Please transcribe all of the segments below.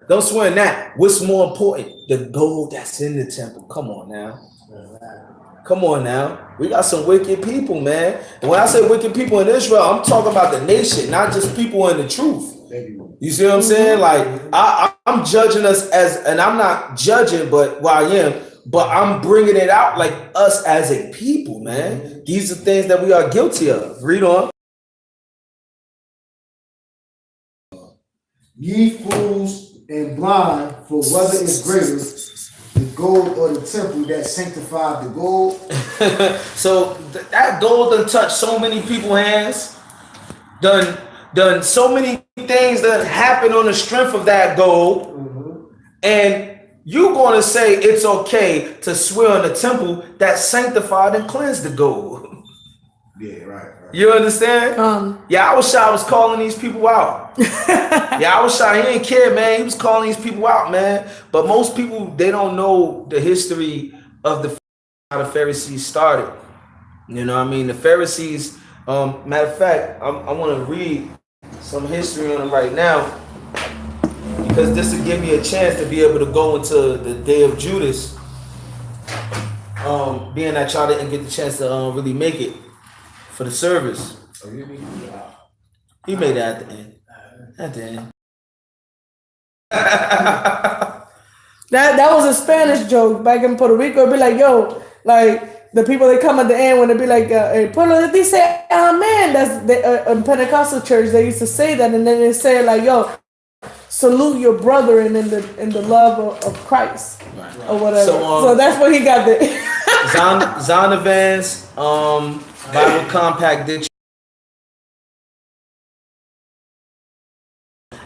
Don't swear in that. What's more important? The gold that's in the temple. Come on now. Come on now. We got some wicked people, man. And when I say wicked people in Israel, I'm talking about the nation, not just people in the truth. You see what I'm saying? Like I'm judging us as, and I'm not judging, but well, I am, but I'm bringing it out like us as a people, man. These are things that we are guilty of. Read on. Ye fools and blind, for whether is greater, the gold or the temple that sanctified the gold? So that gold done touched so many people's hands, done so many things that happen on the strength of that gold, and you going to say it's okay to swear on the temple that sanctified and cleansed the gold. Yeah, right. You understand? Yahusha was calling these people out. Yahusha, he ain't care, man. He was calling these people out, man. But most people, they don't know the history of how the Pharisees started. You know what I mean? The Pharisees, matter of fact, I want to read some history on them right now, because this will give me a chance to be able to go into the day of Judas, being that y'all didn't get the chance to really make it for the service. He made it at the end. At the end. That was a Spanish joke back in Puerto Rico. It'd be like, yo, like the people that come at the end when they be like, they say amen. That's the in Pentecostal church they used to say that, and then they say like, yo, salute your brother and in the love of Christ, right. Or whatever. So that's what he got the Zonovan's Bible Compact Dictionary.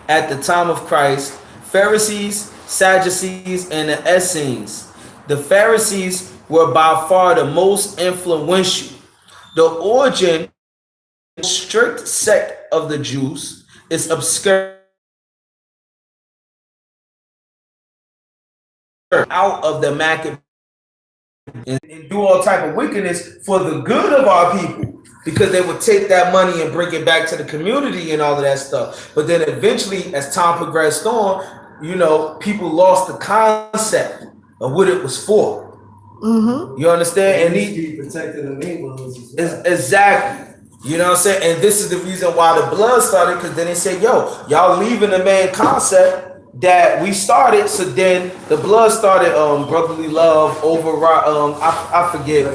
At the time of Christ, Pharisees, Sadducees, and the Essenes. The Pharisees were by far the most influential. The origin, strict sect of the Jews is obscure. Out of the Maccabees and do all type of wickedness for the good of our people, because they would take that money and bring it back to the community and all of that stuff. But then eventually, as time progressed on, you know, people lost the concept of what it was for. You understand? And these protected the neighborhoods as well. Exactly. You know what I'm saying? And this is the reason why the blood started, because then they said, yo, y'all leaving the main concept that we started. So then the blood started, brotherly love over I forget.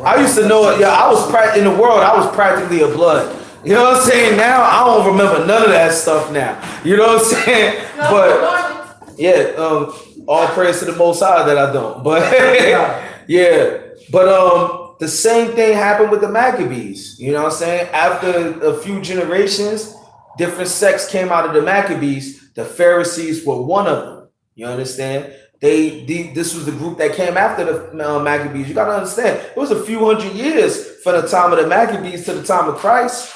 I used to know it. Yeah, I was in the world, I was practically a blood. You know what I'm saying? Now I don't remember none of that stuff now. You know what I'm saying? But yeah, all praise to the Most High that I don't. But yeah, but the same thing happened with the Maccabees. You know what I'm saying? After a few generations, different sects came out of the Maccabees. The Pharisees were one of them. You understand? This was the group that came after the Maccabees. You got to understand, it was a few hundred years from the time of the Maccabees to the time of Christ,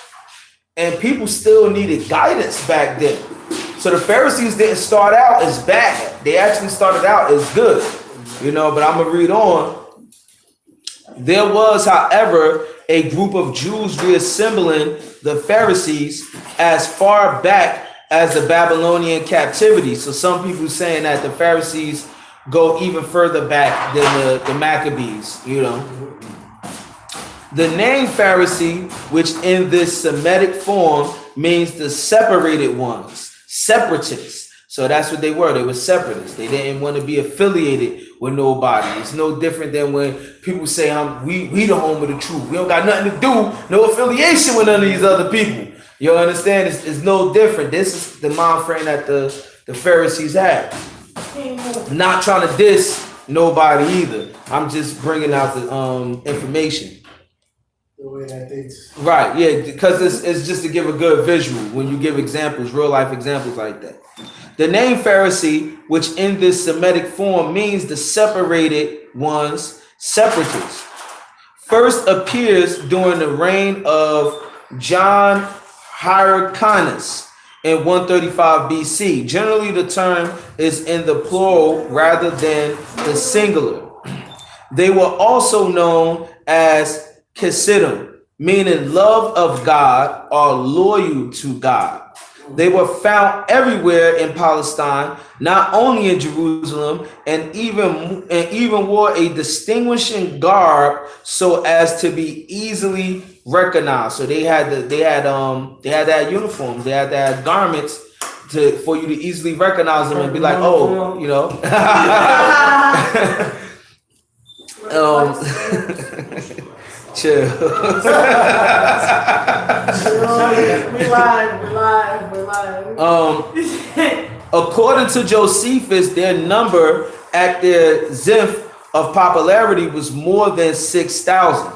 and people still needed guidance back then. So the Pharisees didn't start out as bad. They actually started out as good. You know, but I'm going to read on. There was, however, a group of Jews reassembling the Pharisees as far back as the Babylonian captivity. So some people saying that the Pharisees go even further back than the Maccabees, you know. The name Pharisee, which in this Semitic form means the separated ones, separatists. So that's what they were. They were separatists. They didn't want to be affiliated with nobody. It's no different than when people say, we the home of the truth. We don't got nothing to do, no affiliation with none of these other people. You understand? It's no different. This is the mind frame that the Pharisees had. Not trying to diss nobody either. I'm just bringing out the information. The way that they... Right, yeah, because it's just to give a good visual when you give examples, real life examples like that. The name Pharisee, which in this Semitic form means the separated ones, separatists, first appears during the reign of John Hyrcanus in 135 BC. Generally, the term is in the plural rather than the singular. They were also known as Chassidim, meaning love of God or loyal to God. They were found everywhere in Palestine, not only in Jerusalem, and even wore a distinguishing garb so as to be easily recognized. So they had that uniform, they had that garments for you to easily recognize them and be like, oh, you know. Chill. We live. According to Josephus, their number at their zenith of popularity was more than 6,000.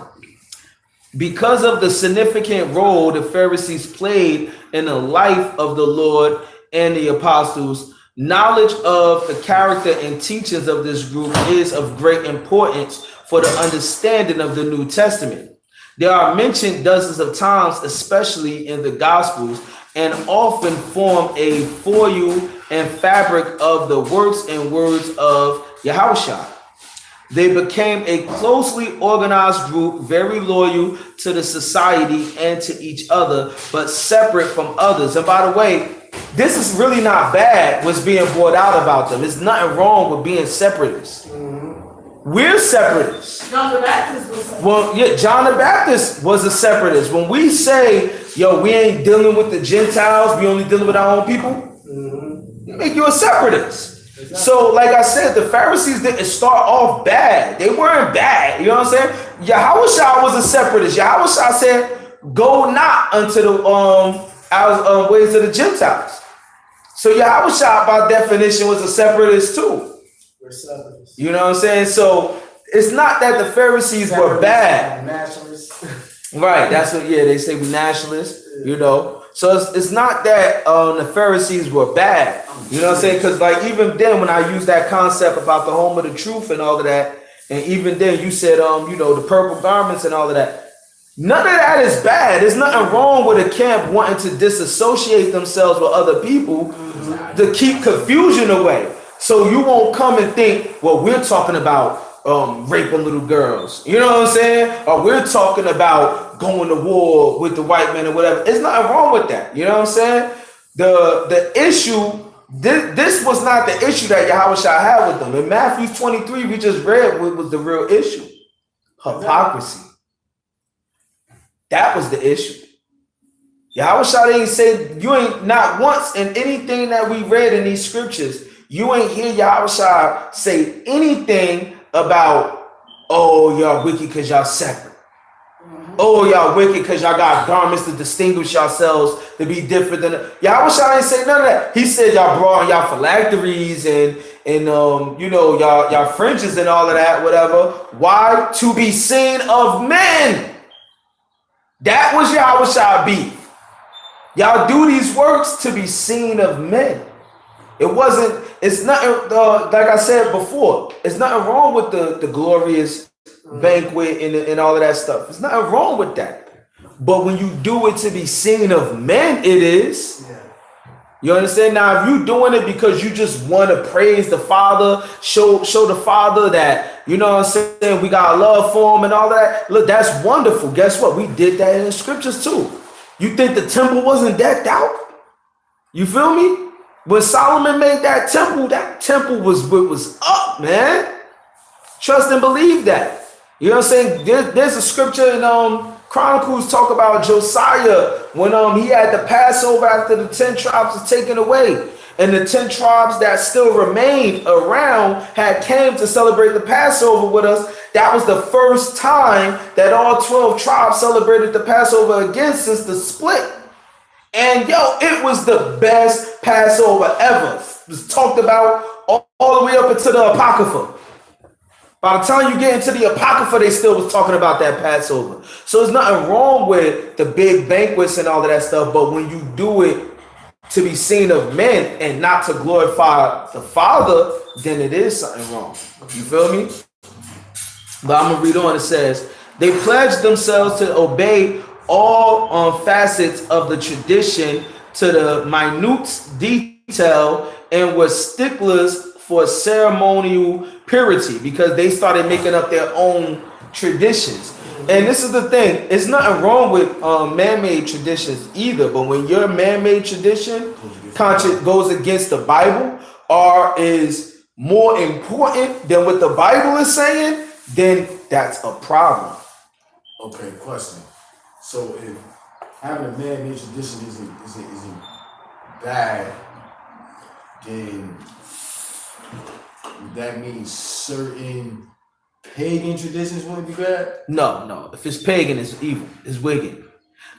Because of the significant role the Pharisees played in the life of the Lord and the apostles, knowledge of the character and teachings of this group is of great importance for the understanding of the New Testament. They are mentioned dozens of times, especially in the Gospels, and often form a foil and fabric of the works and words of Yahushua. They became a closely organized group, very loyal to the society and to each other, but separate from others. And by the way, this is really not bad what's being brought out about them. There's nothing wrong with being separatists. We're separatists. John the Baptist was separatist. Well, yeah, John the Baptist was a separatist. When we say, yo, we ain't dealing with the Gentiles, we only dealing with our own people, make you a separatist. Exactly. So, like I said, the Pharisees didn't start off bad. They weren't bad. You know what I'm saying? Yahushua was a separatist. Yahushua said, go not unto the ways of the Gentiles. So Yahushua, by definition, was a separatist too. We're separatists. You know what I'm saying? So it's not that the Pharisees were bad. Nationalists. Right. That's what, yeah, they say we nationalists, you know. So it's not that the Pharisees were bad. You know what I'm saying? Because like even then when I used that concept about the home of the truth and all of that, and even then you said, you know, the purple garments and all of that. None of that is bad. There's nothing wrong with a camp wanting to disassociate themselves with other people to keep confusion away. So you won't come and think, well, we're talking about raping little girls. You know what I'm saying? Or we're talking about going to war with the white men or whatever. There's nothing wrong with that. You know what I'm saying? The issue, this was not the issue that Yahushua had with them. In Matthew 23, we just read what was the real issue. Hypocrisy. That was the issue. Yahushua didn't say, you ain't not once in anything that we read in these scriptures, you ain't hear Yahushua say anything about, oh, y'all wicked because y'all separate. Oh, y'all wicked because y'all got garments to distinguish yourselves to be different than Yahushua didn't say none of that. He said y'all brought on y'all phylacteries and you know, y'all fringes and all of that, whatever. Why? To be seen of men. That was Yahushua beef. Y'all do these works to be seen of men. It's nothing, like I said before, it's nothing wrong with the glorious banquet and all of that stuff. There's nothing wrong with that. But when you do it to be seen of men, it is. Yeah. You understand? Now, if you doing it because you just want to praise the Father, show the Father that, you know what I'm saying, we got love for him and all that. Look, that's wonderful. Guess what? We did that in the scriptures too. You think the temple wasn't decked out? You feel me? When Solomon made that temple was up, man. Trust and believe that. You know what I'm saying? There's a scripture in Chronicles talk about Josiah when he had the Passover after the 10 tribes was taken away. And the 10 tribes that still remained around had came to celebrate the Passover with us. That was the first time that all 12 tribes celebrated the Passover again since the split. And yo, it was the best Passover ever. It was talked about all the way up into the Apocrypha. By the time you get into the Apocrypha, they still was talking about that Passover. So there's nothing wrong with the big banquets and all of that stuff. But when you do it to be seen of men and not to glorify the Father, then it is something wrong. You feel me? But I'm going to read on. It says, they pledged themselves to obey all facets of the tradition to the minute detail and were sticklers for ceremonial purity because they started making up their own traditions. And this is the thing, it's nothing wrong with man-made traditions either, but when your man-made tradition goes against the Bible or is more important than what the Bible is saying, then that's a problem. Okay, question. So if having a man-made tradition isn't bad, then would that mean certain pagan traditions wouldn't be bad? No. If it's pagan, it's evil. It's wicked.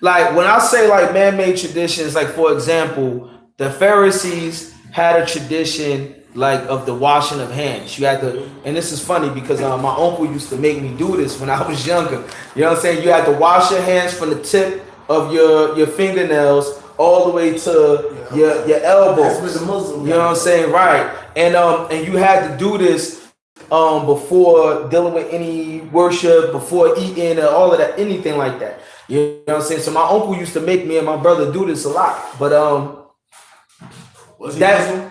Like when I say like man-made traditions, like for example, the Pharisees had a tradition like of the washing of hands. You had to, and this is funny because my uncle used to make me do this when I was younger. You know what I'm saying? You had to wash your hands from the tip of your fingernails all the way to your elbows. That's what the Muslim. You know what I'm saying? Right. And you had to do this before dealing with any worship, before eating, and all of that, anything like that. You know what I'm saying? So my uncle used to make me and my brother do this a lot. But was he Muslim?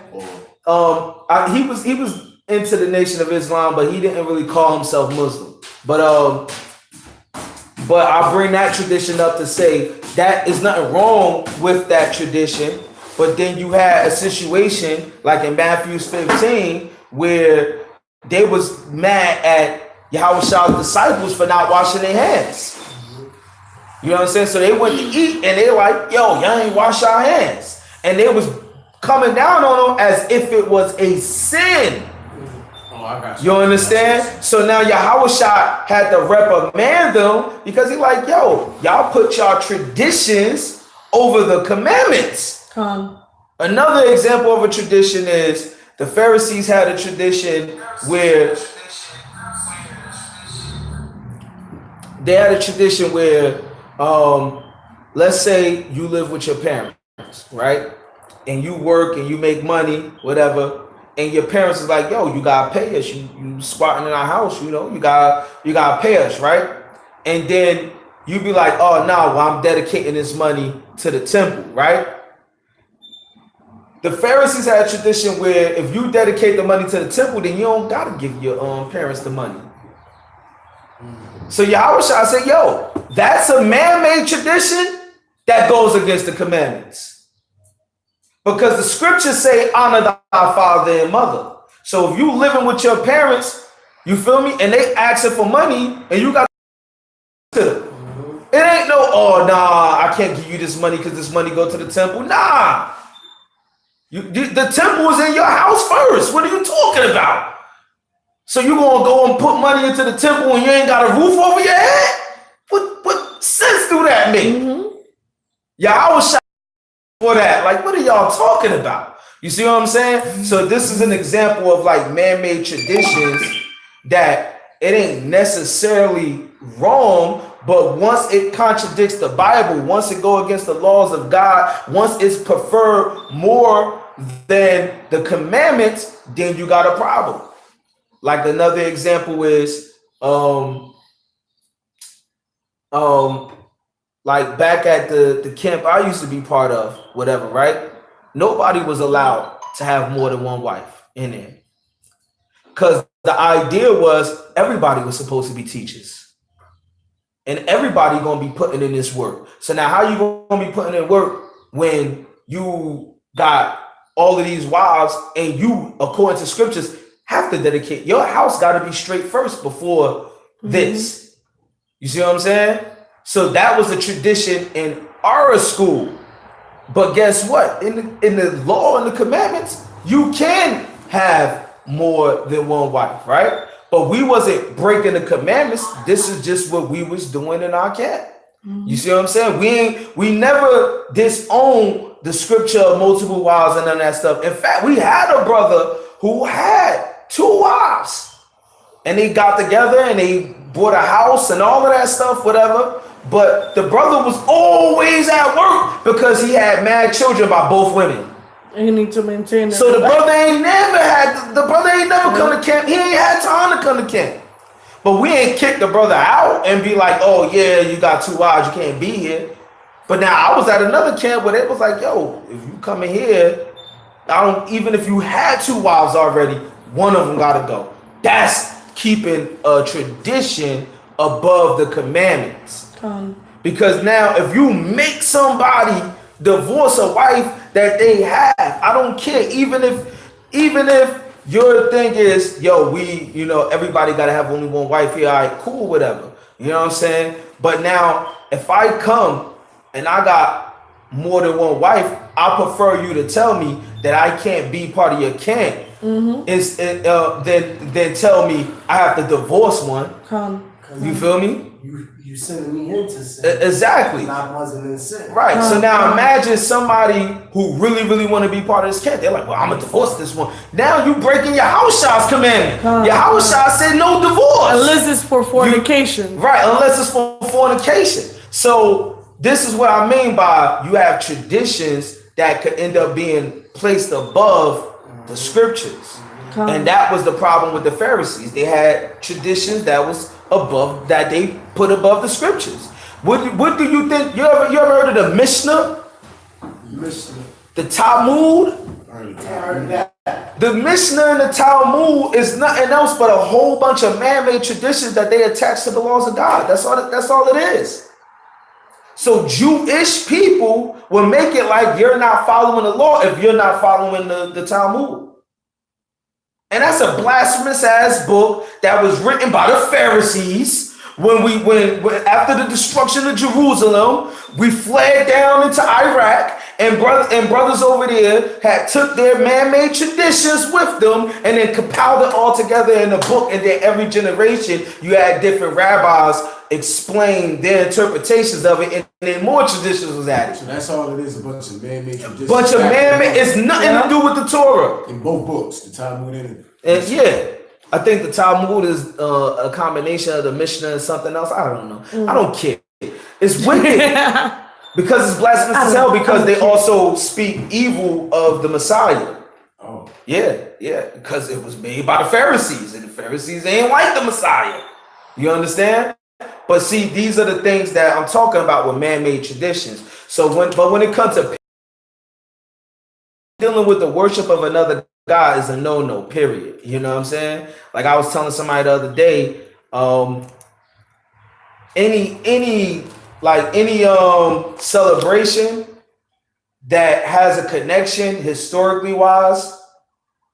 he was into the Nation of Islam, but he didn't really call himself Muslim. But I bring that tradition up to say that is nothing wrong with that tradition. But then you had a situation like in Matthew 15 where they was mad at Yahushua's disciples for not washing their hands. You know what I'm saying? So they went to eat and they like, yo, y'all ain't wash our hands. And they was coming down on them as if it was a sin. Oh, I got you. You understand? So now Yahushua had to reprimand them because he like, yo, y'all put y'all traditions over the commandments. Another example of a tradition is the Pharisees had a tradition where let's say you live with your parents, right? And you work and you make money, whatever, and your parents is like, yo, you gotta pay us. You squatting in our house, you know, you gotta pay us, right? And then you be like, oh no, well, I'm dedicating this money to the temple, right? The Pharisees had a tradition where if you dedicate the money to the temple, then you don't gotta give your parents the money. So Yahushua said, yo, that's a man-made tradition that goes against the commandments. Because the scriptures say, honor thy father and mother. So if you living with your parents, you feel me, and they asking for money, and you got to them. It ain't no, oh, nah, I can't give you this money because this money go to the temple. Nah. The temple is in your house first. What are you talking about? So you gonna go and put money into the temple and you ain't got a roof over your head? What sense do that make? Yeah, I was shocked for that. Like, what are y'all talking about? You see what I'm saying? So this is an example of like man-made traditions that it ain't necessarily wrong, but once it contradicts the Bible, once it go against the laws of God, once it's preferred more than the commandments, then you got a problem. Like another example is like back at the camp I used to be part of, whatever, right? Nobody was allowed to have more than one wife in there. Because the idea was everybody was supposed to be teachers. And everybody gonna be putting in this work. So now how you gonna be putting in work when you got all of these wives and you, according to scriptures, have to dedicate your house got to be straight first before this. You see what I'm saying? So that was a tradition in our school. But guess what? In the law and the commandments, you can have more than one wife, right? But we wasn't breaking the commandments. This is just what we was doing in our camp. You see what I'm saying? We never disowned the scripture of multiple wives and none of that stuff. In fact, we had a brother who had 2 wives, and they got together and they bought a house and all of that stuff, whatever. But the brother was always at work because he had mad children by both women. And you need to maintain that. So the brother ain't never come to camp. He ain't had time to come to camp. But we ain't kick the brother out and be like, oh yeah, you got 2 wives, you can't be here. But now I was at another camp where they was like, yo, if you come in here, even if you had 2 wives already, one of them gotta go. That's keeping a tradition above the commandments. Because now if you make somebody divorce a wife that they have, I don't care, even if your thing is, yo, everybody gotta have only one wife here, all right, cool, whatever. You know what I'm saying? But now if I come and I got more than one wife, I prefer you to tell me that I can't be part of your camp. Then tell me I have to divorce one. You feel me? You sending me into sin. Exactly. And I wasn't in sin. Right. So now imagine somebody who really, really want to be part of this camp. They're like, well, I'm gonna divorce this one. Now you breaking your house shot's commandment. Your house shot said no divorce. Unless it's for fornication. Right, unless it's for fornication. So this is what I mean by you have traditions that could end up being placed above the scriptures. And that was the problem with the Pharisees. They had traditions that was above, that they put above the scriptures. What do you think? You ever heard of the Mishnah? The Talmud? I heard that. The Mishnah and the Talmud is nothing else but a whole bunch of man-made traditions that they attach to the laws of God. That's all it is. So Jewish people will make it like you're not following the law if you're not following the Talmud. And that's a blasphemous ass book that was written by the Pharisees when after the destruction of Jerusalem, we fled down into Iraq, and brothers over there had took their man-made traditions with them and then compiled it all together in a book. And then every generation you had different rabbis explain their interpretations of it, and then more traditions was added. So that's all it is, a bunch of man-made traditions. Bunch of man-made, it's nothing to do with the Torah. In both books, the Talmud and yeah. I think the Talmud is a combination of the Mishnah and something else. I don't know. I don't care. It's wicked. Because it's blasphemous as hell, because they also speak evil of the Messiah. Oh. Yeah, because it was made by the Pharisees, and the Pharisees ain't like the Messiah. You understand? But see, these are the things that I'm talking about with man-made traditions. So when it comes to dealing with the worship of another God is a no-no, period. You know what I'm saying? Like I was telling somebody the other day, any celebration that has a connection historically wise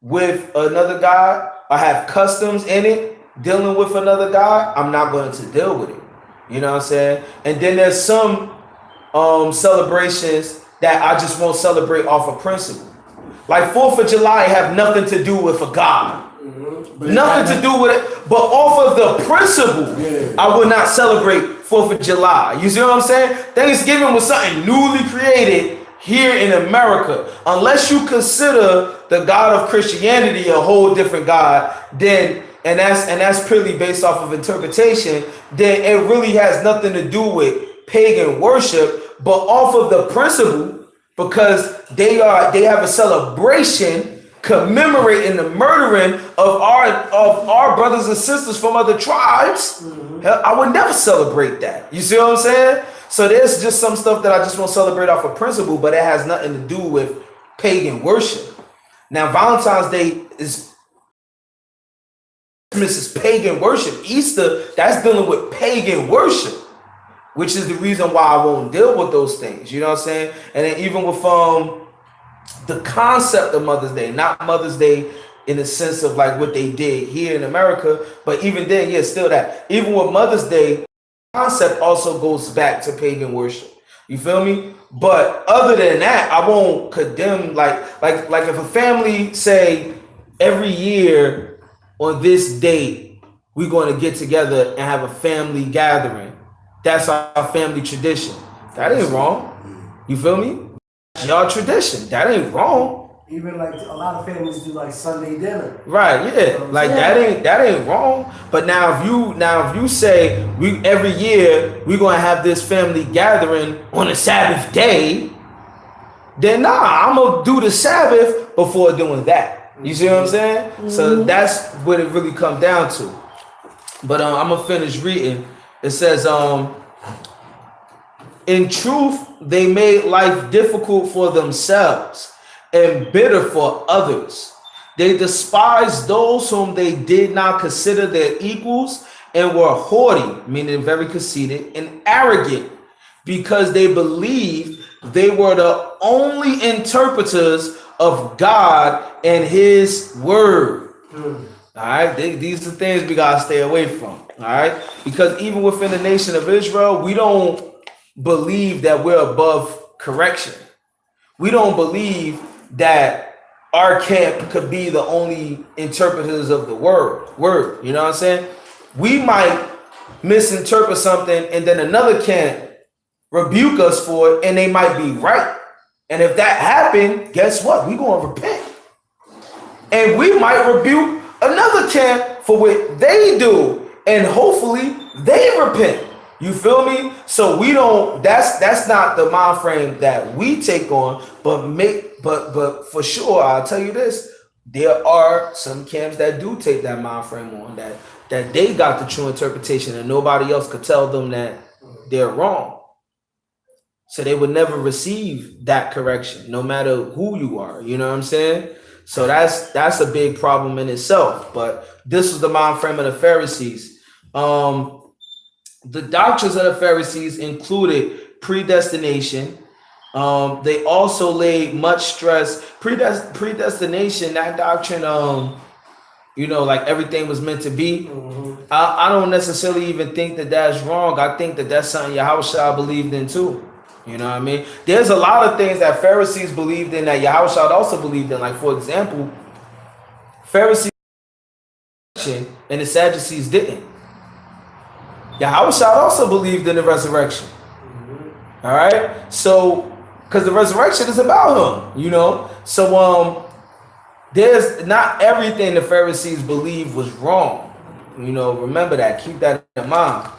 with another God or have customs in it dealing with another God, I'm not going to deal with it. You know what I'm saying? And then there's some celebrations that I just won't celebrate off of principle. Like 4th of July have nothing to do with a God. Nothing to do with it, but off of the principle, I would not celebrate 4th of July. You see what I'm saying? Thanksgiving was something newly created here in America. Unless you consider the God of Christianity a whole different God, then and that's purely based off of interpretation, then it really has nothing to do with pagan worship, but off of the principle, because they have a celebration commemorating the murdering of our brothers and sisters from other tribes. Hell, I would never celebrate that. You see what I'm saying? So there's just some stuff that I just won't celebrate off of principle, but it has nothing to do with pagan worship. Now Valentine's Day is pagan worship. Easter, that's dealing with pagan worship, which is the reason why I won't deal with those things. You know what I'm saying? And then even with the concept of Mother's Day, not Mother's Day in the sense of like what they did here in America, but even then, yeah, still that. Even with Mother's Day, concept also goes back to pagan worship. You feel me? But other than that, I won't condemn like if a family say every year on this date we're going to get together and have a family gathering. That's our family tradition. That ain't wrong. You feel me? Y'all tradition. That ain't wrong. Even like a lot of families do like Sunday dinner. Right, yeah. Like that ain't wrong. But now if you say we every year we're gonna have this family gathering on a Sabbath day, then I'm gonna do the Sabbath before doing that. You see what I'm saying? Mm-hmm. So that's what it really comes down to. But I'm gonna finish reading. It says, in truth, they made life difficult for themselves and bitter for others. They despised those whom they did not consider their equals and were haughty, meaning very conceited and arrogant, because they believed they were the only interpreters of God and his word. All right, these are things we gotta stay away from. All right, because even within the nation of Israel, we don't believe that we're above correction. We don't believe that our camp could be the only interpreters of the word. You know what I'm saying? We might misinterpret something, and then another camp rebuke us for it, and they might be right. And if that happened, guess what? We gonna repent, and we might rebuke another camp for what they do, and hopefully they repent. You feel me? So we don't. That's not the mind frame that we take on. But for sure, I'll tell you this: there are some camps that do take that mind frame on, that they got the true interpretation, and nobody else could tell them that they're wrong. So they would never receive that correction, no matter who you are. You know what I'm saying? So that's a big problem in itself. But this was the mind frame of the Pharisees. The doctrines of the Pharisees included predestination. They also laid much stress. Predestination, that doctrine, like everything was meant to be. I don't necessarily even think that that's wrong. I think that that's something Yahushua believed in too. You know what I mean? There's a lot of things that Pharisees believed in that Yahushua also believed in. Like, for example, Pharisees and the Sadducees didn't. Yahushua also believed in the resurrection. All right? So, because the resurrection is about him, So, there's not everything the Pharisees believed was wrong. Remember that. Keep that in mind.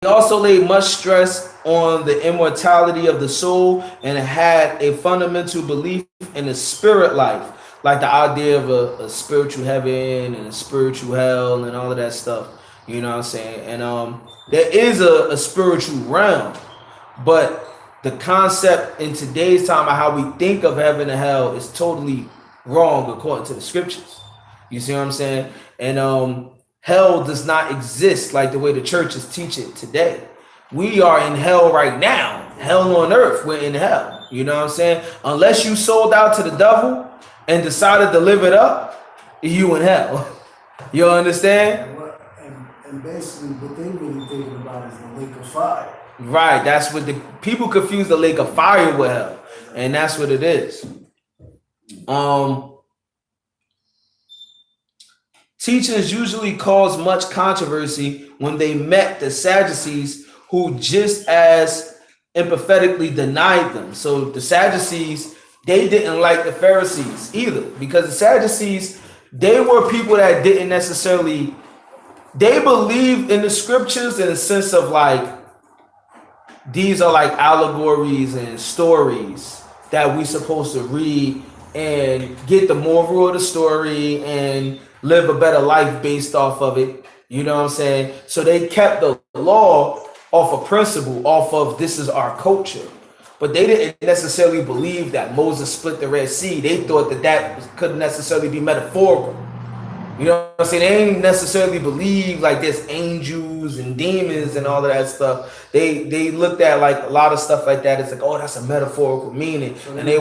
He also laid much stress on the immortality of the soul and had a fundamental belief in the spirit life, like the idea of a spiritual heaven and a spiritual hell and all of that stuff. You know what I'm saying? And there is a spiritual realm, but the concept in today's time of how we think of heaven and hell is totally wrong according to the scriptures. You see what I'm saying? And hell does not exist like the way the churches teach it today. We are in hell right now. Hell on earth, we're in hell. You know what I'm saying? Unless you sold out to the devil and decided to live it up, you in hell. You understand? And basically what they really thinking about is the lake of fire. Right. That's what the people confuse the lake of fire with hell. And that's what it is. Teachers usually caused much controversy when they met the Sadducees, who just as empathetically denied them. So the Sadducees, they didn't like the Pharisees either, because the Sadducees, they were people that didn't necessarily, they believed in the scriptures in the sense of like, these are like allegories and stories that we supposed to read and get the moral of the story and live a better life based off of it. You know what I'm saying? So they kept the law off of principle, off of this is our culture. But they didn't necessarily believe that Moses split the Red Sea. They thought that couldn't necessarily be metaphorical. You know what I'm saying? They ain't necessarily believe like there's angels and demons and all of that stuff. They looked at like a lot of stuff like that. It's like, oh, that's a metaphorical meaning. So and they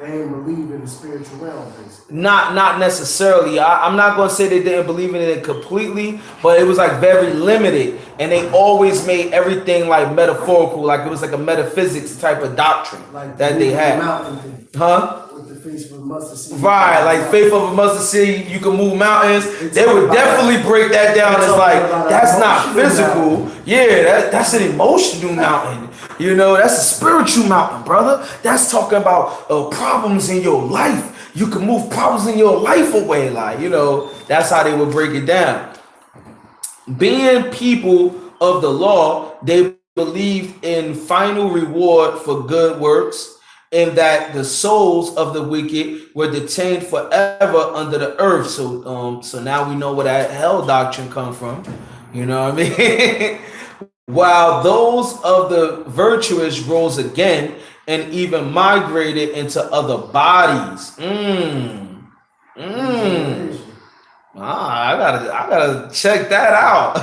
didn't believe in the spiritual realm, basically. Not necessarily. I'm not going to say they didn't believe in it completely, but it was like very limited. And they always made everything like metaphorical, like it was like a metaphysics type of doctrine like that they had. Huh? Faith of a mustard seed. Right, like faith of a mustard seed, you can move mountains. They would definitely break that down as like, that's not physical. Yeah, that's an emotional mountain. That's a spiritual mountain, brother. That's talking about problems in your life. You can move problems in your life away. Like, that's how they would break it down. Being people of the law, they believed in final reward for good works, and that the souls of the wicked were detained forever under the earth. So now we know where that hell doctrine come from. You know what I mean? While those of the virtuous rose again and even migrated into other bodies. I gotta check that out.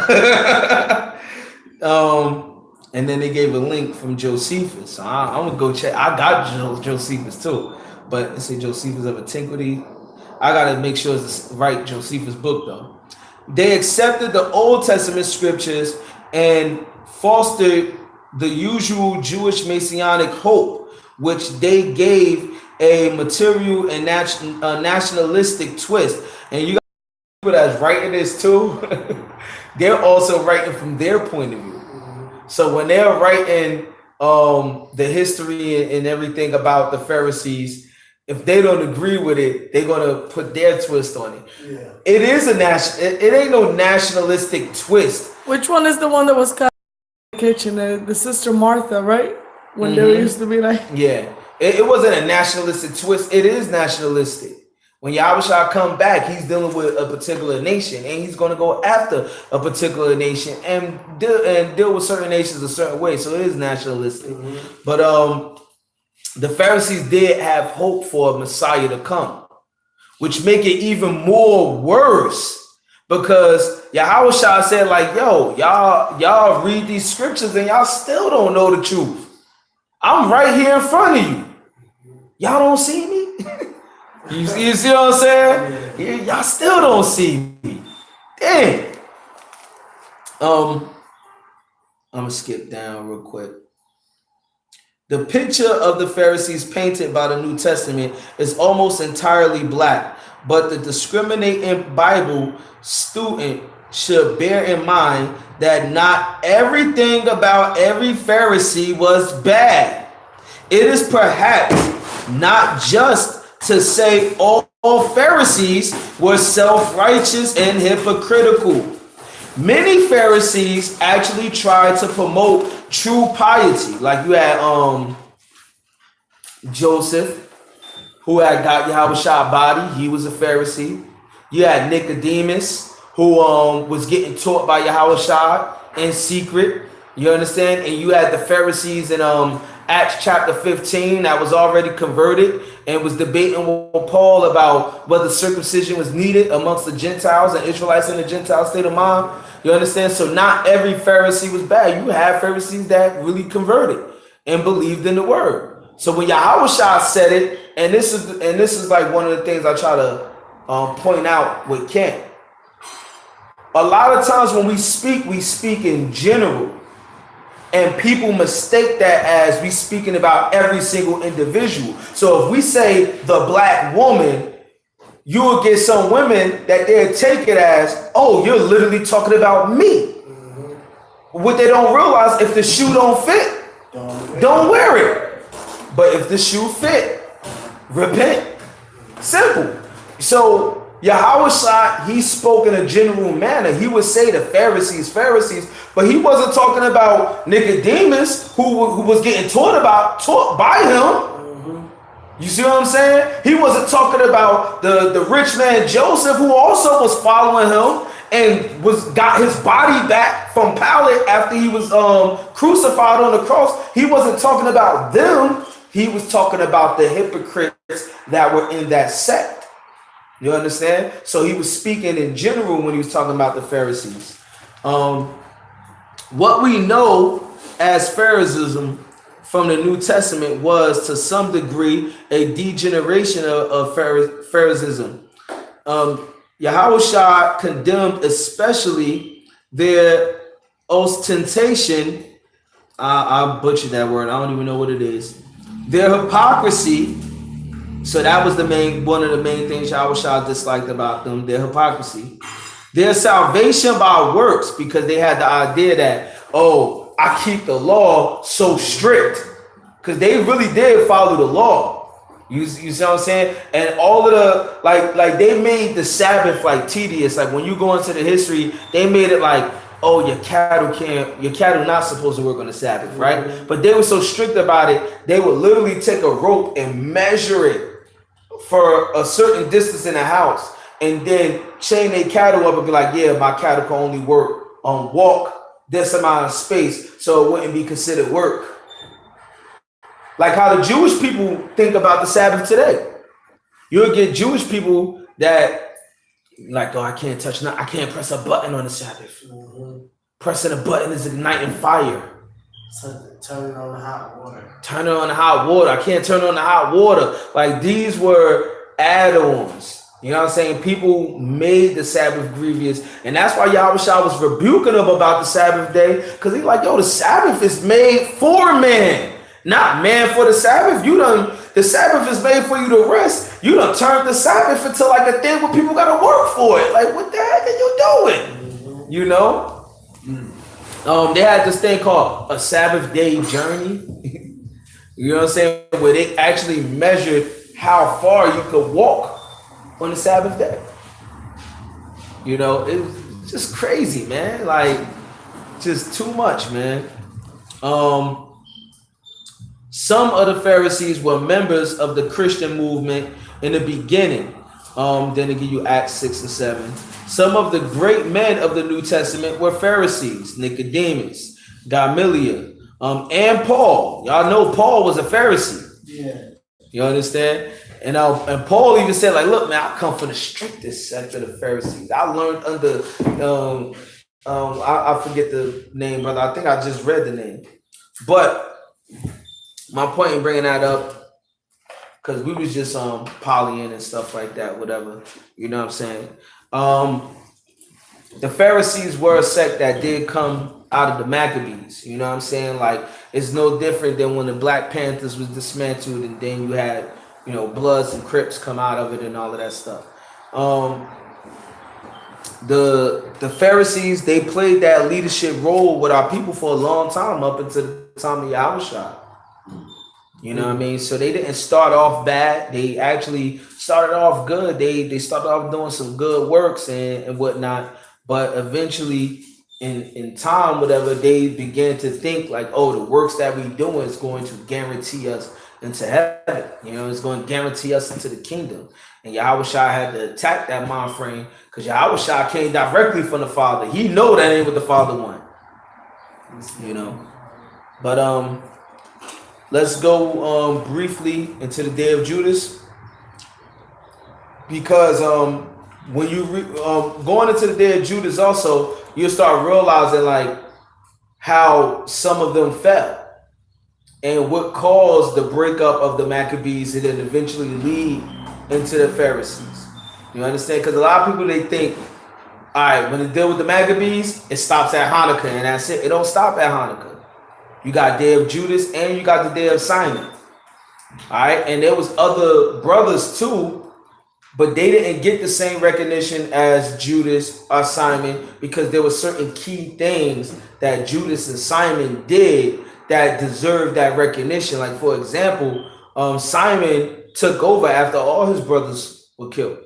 And then they gave a link from Josephus. So I'm gonna go check. I got Josephus too, but it said Josephus of Antiquity. I gotta make sure it's the right Josephus book though. They accepted the Old Testament scriptures and fostered the usual Jewish Messianic hope, which they gave a material and nationalistic twist. And you got people that's writing this too, they're also writing from their point of view. So when they're writing the history and everything about the Pharisees, if they don't agree with it, they're gonna put their twist on it. Yeah. It is it ain't no nationalistic twist. Which one is the one that was cut in the kitchen? The sister Martha, right? When they used to be like, Yeah, it wasn't a nationalistic twist. It is nationalistic. When Yahushua come back, he's dealing with a particular nation, and he's going to go after a particular nation and deal with certain nations a certain way. So it is nationalistic. But the Pharisees did have hope for a Messiah to come, which make it even more worse because Yahushua said, like, yo, y'all read these scriptures and y'all still don't know the truth. I'm right here in front of you. Y'all don't see me? You see what I'm saying? Y'all still don't see me. Dang. I'm gonna skip down real quick. The picture of the Pharisees painted by the New Testament is almost entirely black, but the discriminating Bible student should bear in mind that not everything about every Pharisee was bad. It is perhaps not just to say all Pharisees were self-righteous and hypocritical. Many Pharisees actually tried to promote true piety. Like you had Joseph, who had got Yahushua body. He was a Pharisee. You had Nicodemus, who was getting taught by Yahushua in secret. You understand? And you had the Pharisees in Acts chapter 15 that was already converted and was debating with Paul about whether circumcision was needed amongst the Gentiles and Israelites in the Gentile state of mind. You understand? So not every Pharisee was bad. You have Pharisees that really converted and believed in the word. So when Yahushua said it, and this is like one of the things I try to point out with Kent. A lot of times when we speak in general. And people mistake that as we speaking about every single individual. So if we say the black woman, you will get some women that they'll take it as, oh, you're literally talking about me. What they don't realize, if the shoe don't fit, don't wear it. But if the shoe fit, repent. Simple. So Yahushua, he spoke in a general manner. He would say the Pharisees, but he wasn't talking about Nicodemus, who was getting taught by him. You see what I'm saying? He wasn't talking about the rich man Joseph, who also was following him and got his body back from Pilate after he was crucified on the cross. He wasn't talking about them. He was talking about the hypocrites that were in that sect. You understand? So he was speaking in general when he was talking about the Pharisees. What we know as Pharisaism from the New Testament was to some degree a degeneration of Pharisaism. Yahushua condemned especially their ostentation. I butchered that word. I don't even know what it is. Their hypocrisy. So that was one of the main things Yahushua disliked about them, their hypocrisy. Their salvation by works, because they had the idea that, oh, I keep the law so strict. Because they really did follow the law. You see what I'm saying? And all of the, like they made the Sabbath like tedious. Like when you go into the history, they made it like, oh, your cattle not supposed to work on the Sabbath, right? But they were so strict about it, they would literally take a rope and measure it for a certain distance in the house, and then chain their cattle up and be like, yeah, my cattle can only walk this amount of space, so it wouldn't be considered work. Like how the Jewish people think about the Sabbath today. You'll get Jewish people that Like, oh, I can't touch, I can't press a button on the Sabbath. Mm-hmm. Pressing a button is igniting fire. Turn on the hot water. Turn on the hot water. I can't turn on the hot water. Like, these were add-ons. You know what I'm saying? People made the Sabbath grievous. And that's why Yahushua was rebuking them about the Sabbath day. Because he's like, yo, the Sabbath is made for man. Not man for the Sabbath. The Sabbath is made for you to rest. You done turned the Sabbath into like a thing where people got to work for it. Like, what the heck are you doing? You know? They had this thing called a Sabbath day journey. You know what I'm saying? Where they actually measured how far you could walk on the Sabbath day. You know, it was just crazy, man. Like, just too much, man. Some of the Pharisees were members of the Christian movement in the beginning. Then they give you Acts 6 and 7. Some of the great men of the New Testament were Pharisees, Nicodemus, Gamaliel, and Paul. Y'all know Paul was a Pharisee. Yeah. You understand? And Paul even said, like, look, man, I come from the strictest sect of the Pharisees. I learned under, I forget the name, brother. I think I just read the name. But my point in bringing that up, because we was just polying and stuff like that, whatever. You know what I'm saying? The Pharisees were a sect that did come out of the Maccabees. You know what I'm saying? Like, it's no different than when the Black Panthers was dismantled, and then you had, you know, Bloods and Crips come out of it and all of that stuff. The Pharisees, they played that leadership role with our people for a long time, up until the time of Yahushua. You know what I mean? So they didn't start off bad. They actually started off good. They started off doing some good works and whatnot. But eventually, in time, whatever, they began to think like, oh, the works that we doing is going to guarantee us into heaven. You know, it's going to guarantee us into the kingdom. And Yahushua had to attack that mind frame, because Yahushua came directly from the Father. He know that ain't what the Father want. You know. But let's go briefly into the day of Judas, because when you going into the day of Judas, also you'll start realizing like how some of them fell and what caused the breakup of the Maccabees and then eventually lead into the Pharisees. You understand? Because a lot of people, they think, all right, when they deal with the Maccabees, it stops at Hanukkah and that's it. It don't stop at Hanukkah. You got Day of Judas and you got the Day of Simon. All right. And there was other brothers too, but they didn't get the same recognition as Judas or Simon, because there were certain key things that Judas and Simon did that deserved that recognition. Like, for example, Simon took over after all his brothers were killed.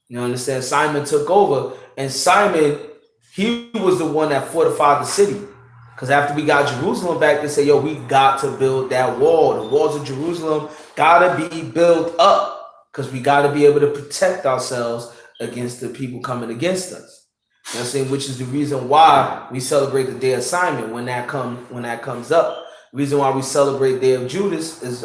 You understand? Simon took over, and Simon, he was the one that fortified the city. Because after we got Jerusalem back, they said, yo, we got to build that wall. The walls of Jerusalem got to be built up, because we got to be able to protect ourselves against the people coming against us. You know what I'm saying? Which is the reason why we celebrate the Day of Simon when that comes up. The reason why we celebrate Day of Judas is